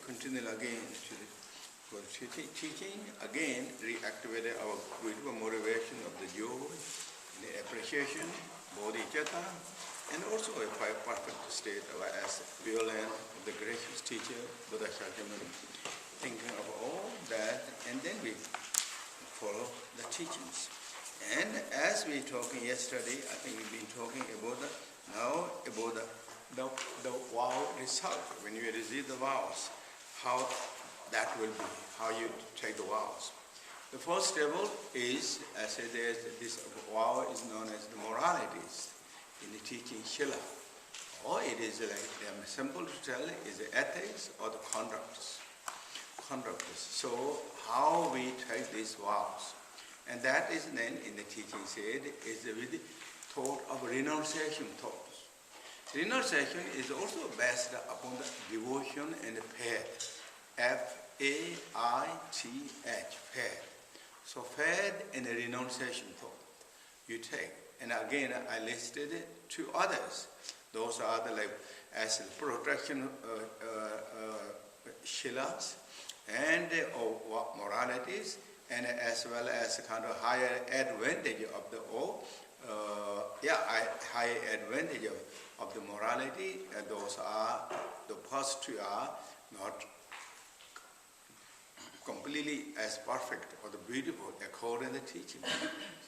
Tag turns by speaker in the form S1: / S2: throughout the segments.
S1: continue again to the teaching, again reactivated our beautiful motivation of the joy, the appreciation, bodhisattva, and also a perfect state as violin of the gracious teacher, Buddha Shakyamuni, thinking of all that, and then we follow the teachings. And as we talking yesterday, I think we've been talking about the vow result. When you receive the vows, how that will be, how you take the vows. The first level is, I said, this vow is known as the moralities in the teaching Shila. Or it is like, simple to tell, is the ethics or the conducts. So how we take these vows. And that is then in the teaching said, is with the thought of renunciation thoughts. Renunciation is also based upon the devotion and the faith. Faith, faith. So faith and the renunciation thought you take. And again, I listed two others. Those are the like as the protection shilas and moralities, and as well as kind of higher advantage of the higher advantage of the morality. And those are the first two are not completely as perfect or the beautiful according to the teaching.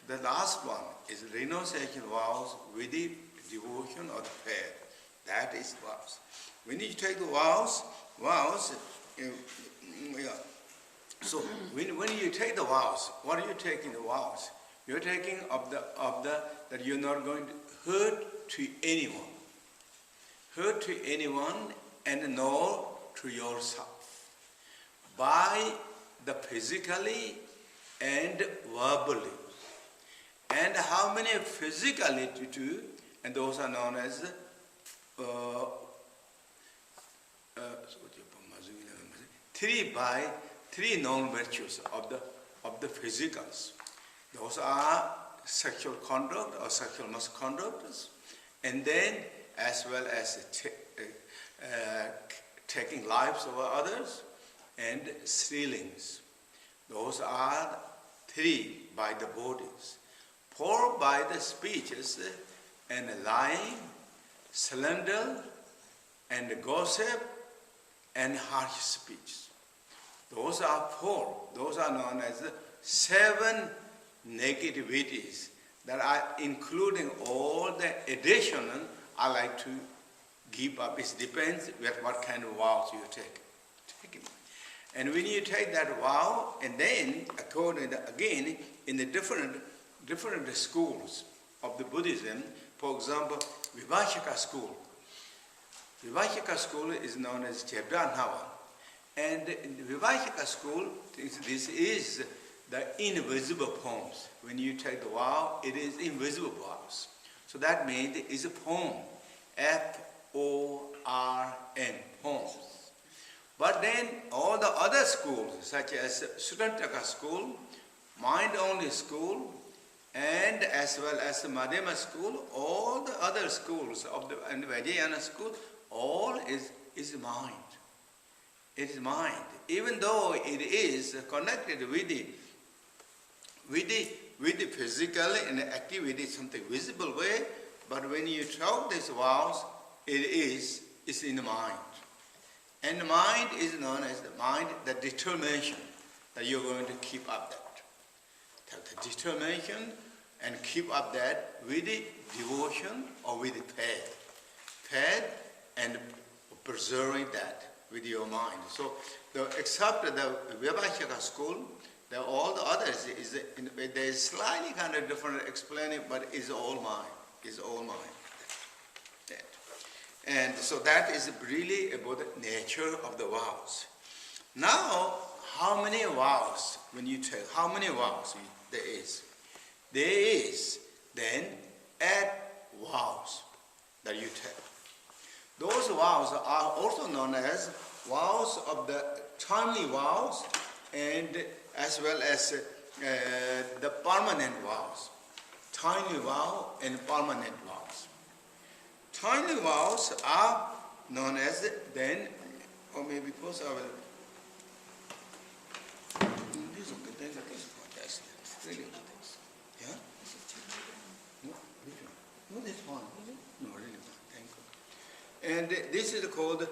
S1: The last one is renunciation vows with the devotion or the faith. That is vows. When you take the vows, so when you take the vows, what are you taking the vows? You're taking that you're not going to hurt to anyone. Hurt to anyone and nor to yourself. By the physically and verbally. And how many physically to do, and those are known as three known virtues of the physicals. Those are sexual conduct or sexual misconduct, and then as well as taking lives of others and stealings. Those are three by the bodies. 4 by the speeches and lying, slander, and gossip, and harsh speech. Those are 4. Those are known as the 7 negativities that are including all the additional I like to give up. It depends what kind of vows you take. And when you take that vow, and then according to, again, in the different schools of the Buddhism, for example, Vivashika school. Vivashika school is known as Chebdanhawa. And in the Vivashika school, this is the invisible poems. When you take the vow, it is invisible vows. So that means it is a poem. F-O-R-M, poems. But then all the other schools, such as Sutantaka school, mind-only school, and as well as the Madhyama school, all the other schools of the Vajrayana school, all is mind. It is mind. Even though it is connected with the physical and activity, something visible way, but when you talk these vows, it's in the mind. And the mind is known as the mind, the determination that you're going to keep up that. The determination and keep up that with the devotion or with the faith. Faith and preserving that with your mind. So except the Vivashika school, all the others, there is slightly kind of different explaining, but it's all mind. It's all mind. And so that is really about the nature of the vows. Now, how many vows when you take? How many vows there is? There is then 8 vows that you take. Those vows are also known as vows of the timely vows and as well as the permanent vows. Timely vow and permanent vows. Timely vows are known as then or maybe first I will. This is okay. This one. That's really good. Yeah. No, which one? No, this one. No, really one. Thank you. And this is called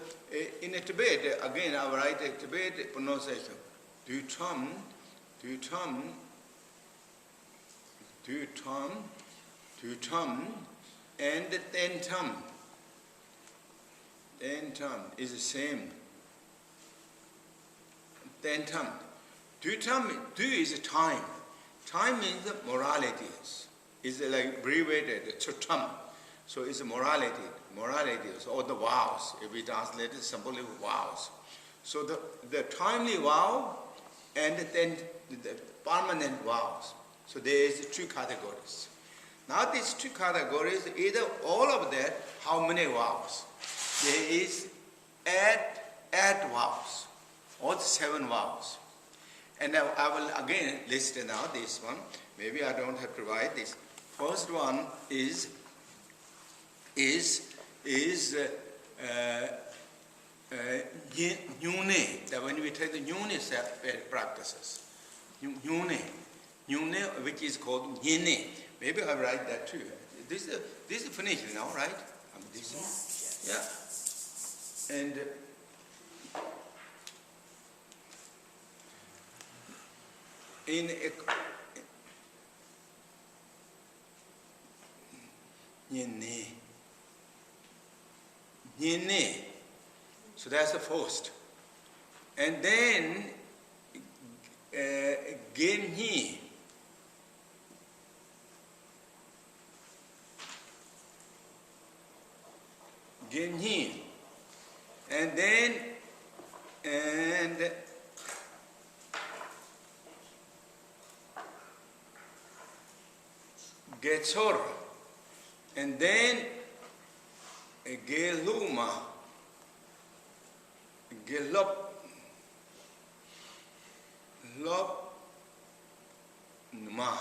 S1: in Tibet. Again, I will write a Tibet pronunciation. Dudjom, and tentam. Tentam is the same. Tentam. Dudjom, du is time. Time means moralities. It's like abbreviated, chotam. So it's moralities, or the vows. If we translate it simply vows. So the timely vow and then the permanent vows. So there is two categories. Now these two categories, either all of that, how many vows? There is eight vows, or 7 vows. And now I will again list it now, this one. Maybe I don't have to write this. First one is nyune, that when we take the nyune practices. Nyune, which is called nyene. Maybe I'll write that too. This is finished now, right? Yeah. And in nyene. So that's the first. And then genhi. And then Getsor, and then Geluma, Lopnuma,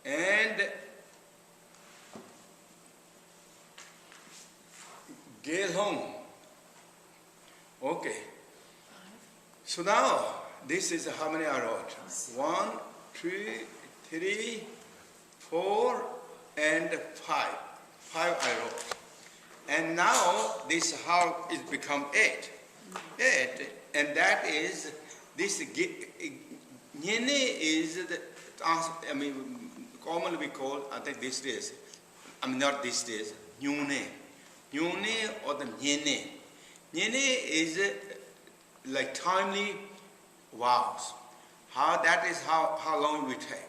S1: and Gelhom. Okay. So now, this is how many I wrote. 1, 2, 3, 4, and 5. 5 I wrote. And now, this is how it become 8. 8, and that is, this nyene is, commonly we call, I think these days, not these days, nyune. Nyune or the nyene. Nyene is like timely vows. That is how long we take.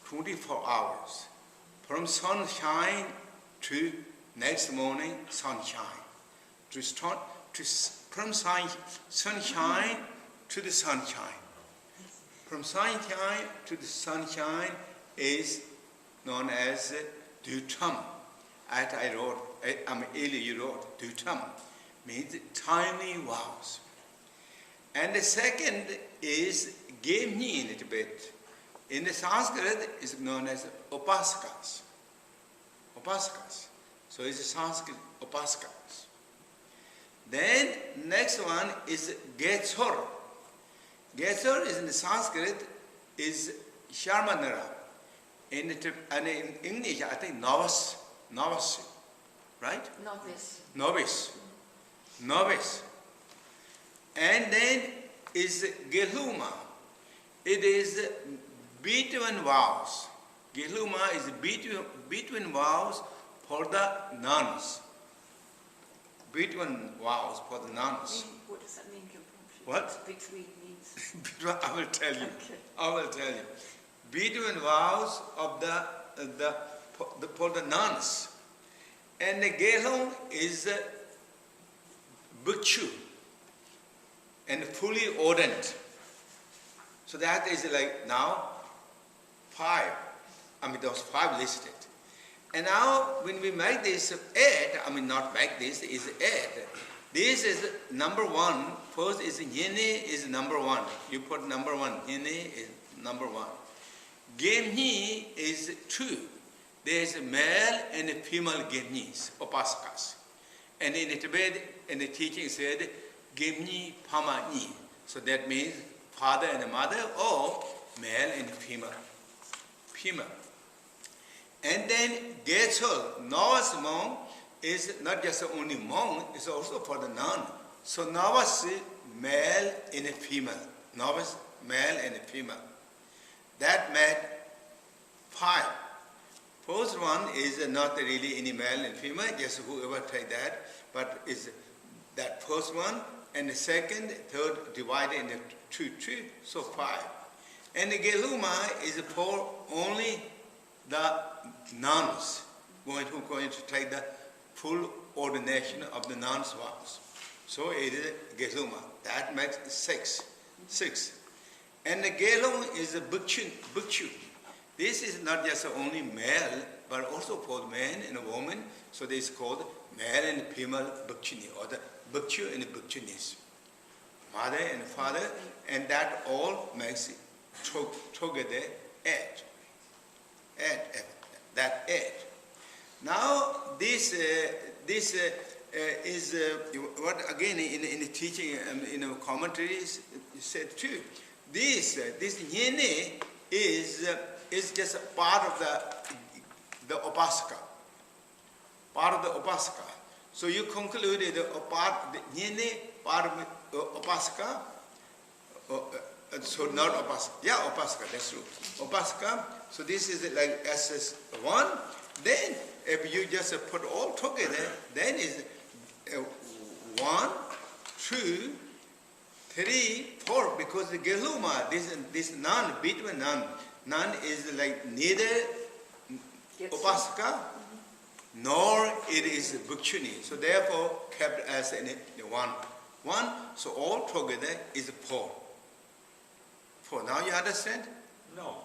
S1: 24 hours. From sunshine to next morning, sunshine. From sunshine to the sunshine. From sunshine to the sunshine is known as Dudjom. I wrote, you wrote, Dudjom means timely vows. And the second is gemni in Tibet. In the Sanskrit, it's known as upasakas. Upasakas. So it's Sanskrit upasakas. Then next one is getsor. Getsor is in the Sanskrit is sharmanara. And in English, I think novice, right? Novice. And then is geluma. It is between vows. Geluma is between vows for the nuns. Between vows for the nuns.
S2: What does that mean, Khenpo?
S1: What?
S2: Between means.
S1: I will tell you.
S2: Okay.
S1: I will tell you. Between vows of for the nuns. And the gelung is bhikshu and fully ordained. So that is like now 5. Those 5 listed. And now when we make this 8, not make this, is 8. This is number 1. First is nyene is number 1. You put number 1. Nyene is number 1. Gemni is 2. There is a male and a female gemnis, upasakas. And in Tibet, and the teaching said, Gimni Pama Ni. So that means father and mother, or male and female. Female. And then Gechol, novice monk, is not just only monk, it's also for the nun. So novice, male and female. Novice, male and female. That made 5. First one is not really any male and female, just whoever take that, but is that first one, and the second, third divided into two, so 5. And the Geluma is for only the nuns who are going to take the full ordination of the nuns' vows. So it is Geluma. That makes 6. And the Gelung is a bhikshu. This is not just only male, but also for the man and a woman. So this is called male and female bhikshuni, or the bhikshu and the bhikshunis. Mother and father, and that all makes it together 8. That 8. Now this is what again in the teaching in the commentaries said too. This nyene is just a part of the upasaka. Part of the upasaka. So you concluded the nyene part of the upasaka. So not upasaka. Yeah, upasaka, that's true. Upasaka. So this is like SS1. Then if you just put all together, then is 1, 2, 3, 4. Because the Geluma, this nun, between nun is like neither upasaka nor it is bhikshuni. So therefore kept as in 1. So all together is 4. 4. Now you understand?
S3: No.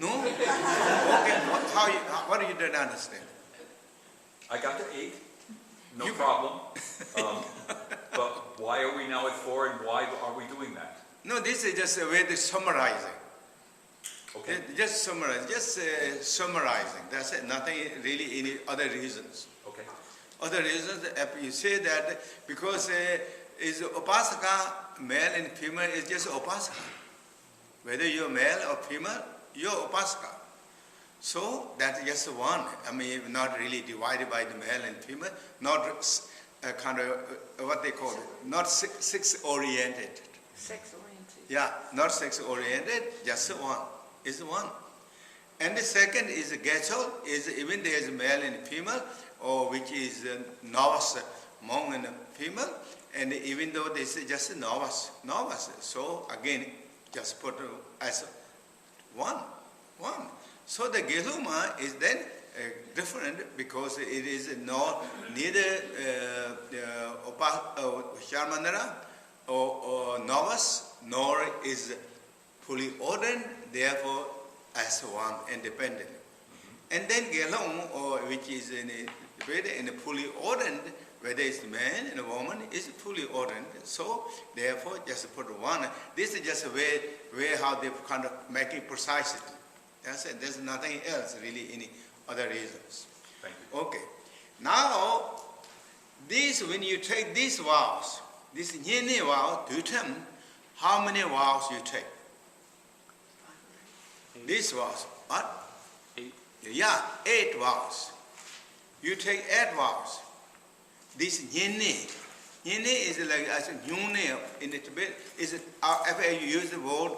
S1: No? Okay. What do you don't understand?
S3: I got to 8. No problem. But why are we now at 4, and why are we doing that?
S1: No, this is just a way to summarizing.
S3: Okay.
S1: Just summarizing. That's it. Nothing really any other reasons.
S3: Okay.
S1: Other reasons, if you say that because is upasaka, male and female, is just upasaka. Whether you're male or female, you're upasaka. So that's just one. I mean, not really divided by the male and female, not kind of what they call it, not sex-oriented.
S2: Sex-oriented.
S1: Yeah, not sex-oriented, just one. Is one. And the second is Gechol, is even there is male and female, or which is novice, monk and female, and even though this is just novice. So again, just put as one. So the Geluma is then different because it is neither Sharmanara or novice, nor is fully ordained, therefore as one independent. And then Gelung, or which is in a fully ordained, whether it's a man and a woman, is fully ordained. So therefore just put 1. This is just a way how they kind of make it precisely. That's it. There's nothing else really, any other reasons.
S3: Thank you.
S1: Okay. Now, when you take these vows, this nyene vow, Dudjom, how many vows you take?
S3: 8.
S1: These vows, what?
S3: 8.
S1: Yeah, 8 vows. You take 8 vows. This nyene is like as a nyune in the Tibet. Is if you use the word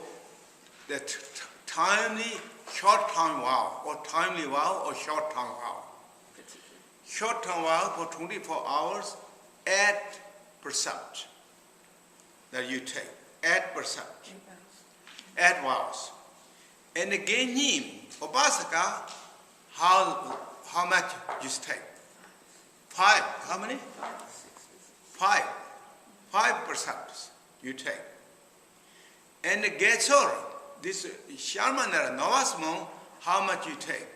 S1: the timely short-term vow, or timely vow, or short-term vow. Short-term vow for 24 hours, 8% that you take. 8%. 8 vows. And the Genyim, Upasaka, how much you take? 5. How many? 5. 5% you take. And the Gechor, this Sharmanara, novice monk, how much you take?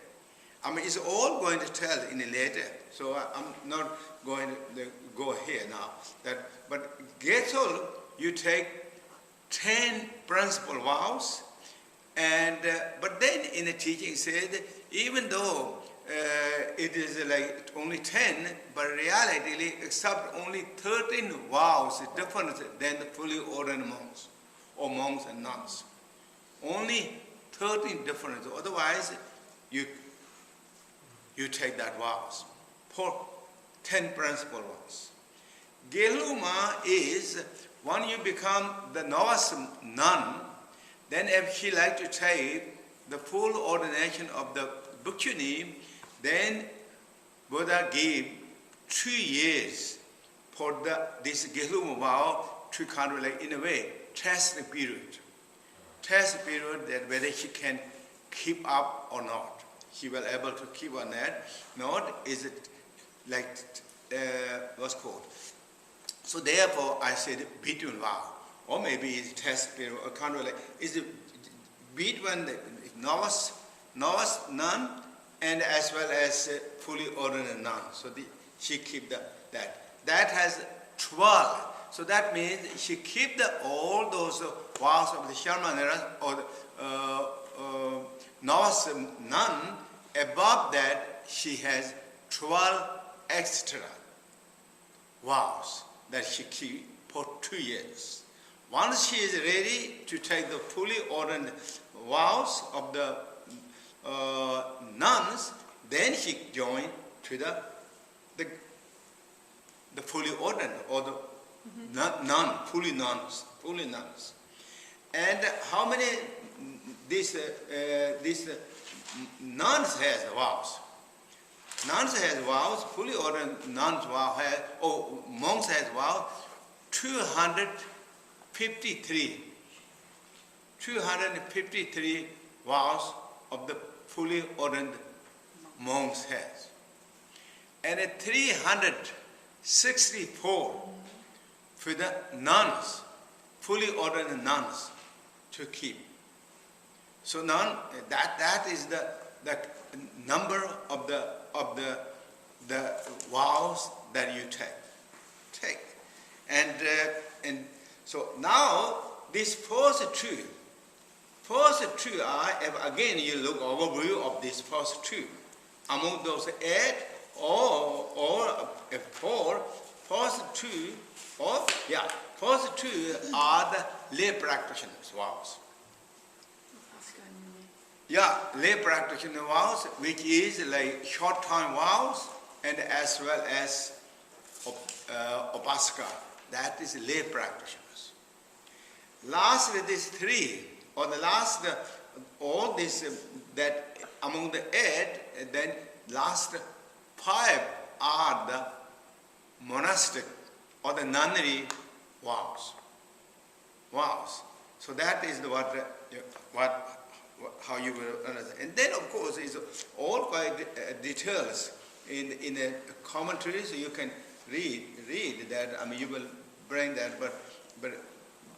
S1: I mean, it's all going to tell in a later. So I'm not going to go here now. But Gechor, you take 10 principal vows. And but then in the teaching said, even though it is like only 10, but reality, except only 13 vows different than the fully ordained monks or monks and nuns. Only 13 different. Otherwise, you take that vows for 10 principal ones. Geluma is when you become the novice nun, then if she like to take the full ordination of the bhikkhuni, then Buddha gave 2 years for this Geluma vow to kind of like in a way test the period. Test the period that whether she can keep up or not. She will able to keep on that. Not is it like what's called. So therefore I said between vow. Or maybe it's test period or kind of like is it between the novice nun and as well as fully ordained nun. So she keep that. That has 12. So that means she keep all those vows of the Sharmanera or the novice nun. Above that, she has 12 extra vows that she keep for 2 years. Once she is ready to take the fully ordained vows of the nuns, then she join to the fully ordained or the fully nuns. And how many these nuns has vows? Nuns has vows, fully ordained nuns vow has, or monks has vows, 253. 253 vows of the fully ordained monks has. And 364 for the nuns, fully ordained nuns to keep. So that is the number of the vows that you take. And so now this first two are, if again you look overview of this first two, among those 8 or 4, first two are the lay practitioners' vows. Yeah, lay practitioner vows, which is like short-time vows and as well as upasaka. That is lay practitioners. Lastly, these 3, or the last, all this, that among the 8, then last 5 are the monastic or the nunnery vows. So that is how you will understand. And then of course it's all quite details in the commentaries, so you can read that. I mean you will bring that, but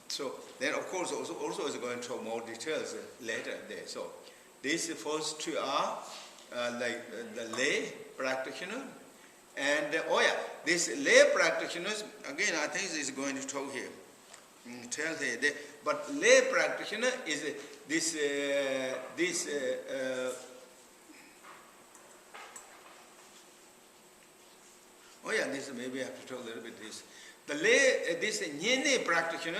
S1: so then of course also is going to show more details later there. So these first 2 are like the lay practitioner, and this lay practitioners again I think is going to talk here. Tell here, but lay practitioner is this this maybe I have to talk a little bit this. The lay, this Nyene practitioner